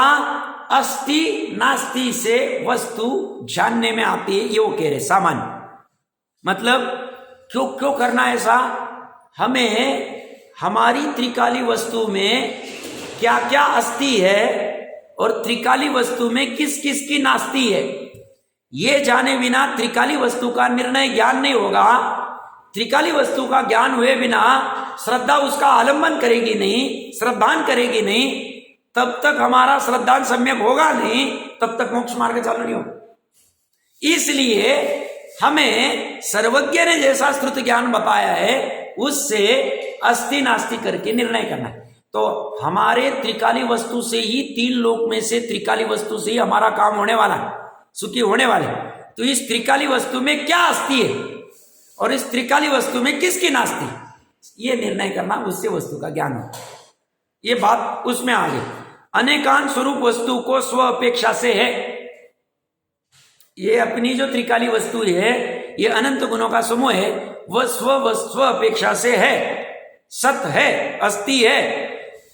अस्ति नास्ति से वस्तु जानने में आती है, ये वो कह रहे सामान्य। मतलब क्यों करना ऐसा, हमें हमारी त्रिकाली वस्तु में क्या क्या अस्ति है और त्रिकाली वस्तु में किस किस की नास्ति है, ये जाने बिना त्रिकाली वस्तु का निर्णय ज्ञान नहीं होगा। त्रिकाली वस्तु का ज्ञान हुए बिना श्रद्धा उसका आलंबन करेगी नहीं, श्रद्धान करेगी नहीं, तब तक हमारा श्रद्धान सम्यक होगा नहीं, तब तक मोक्ष मार्ग चालू नहीं होगा। इसलिए हमें सर्वज्ञ ने जैसा श्रुत ज्ञान बताया है उससे अस्ति नास्ति करके निर्णय करना है। तो हमारे त्रिकाली वस्तु से ही, 3 लोक में से त्रिकाली वस्तु से ही हमारा काम होने वाला है, सुखी होने वाले। तो इस त्रिकाली वस्तु में क्या अस्ति है और इस त्रिकाली वस्तु में किसकी नास्ति, ये निर्णय करना, उससे वस्तु का ज्ञान हो। ये बात उसमें आ गई। अनेकांत स्वरूप वस्तु को स्व अपेक्षा से है, ये अपनी जो त्रिकाली वस्तु है, ये अनंत गुणों का समूह है, वह स्व अपेक्षा से है, सत है, अस्ति है,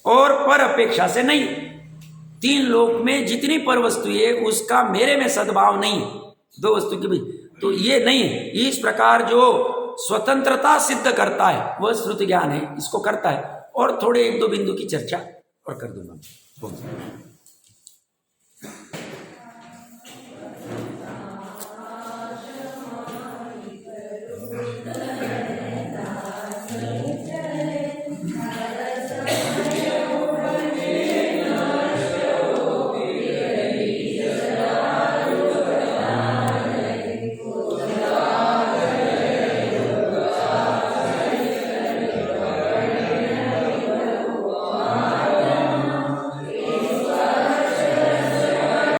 और पर अपेक्षा से नहीं। 3 लोक में जितनी पर वस्तु है उसका मेरे में सद्भाव नहीं, 2 वस्तु के बीच, तो ये नहीं है। इस प्रकार जो स्वतंत्रता सिद्ध करता है वह श्रुत ज्ञान है, इसको करता है। और थोड़े 1-2 बिंदु की चर्चा और कर दूंगा।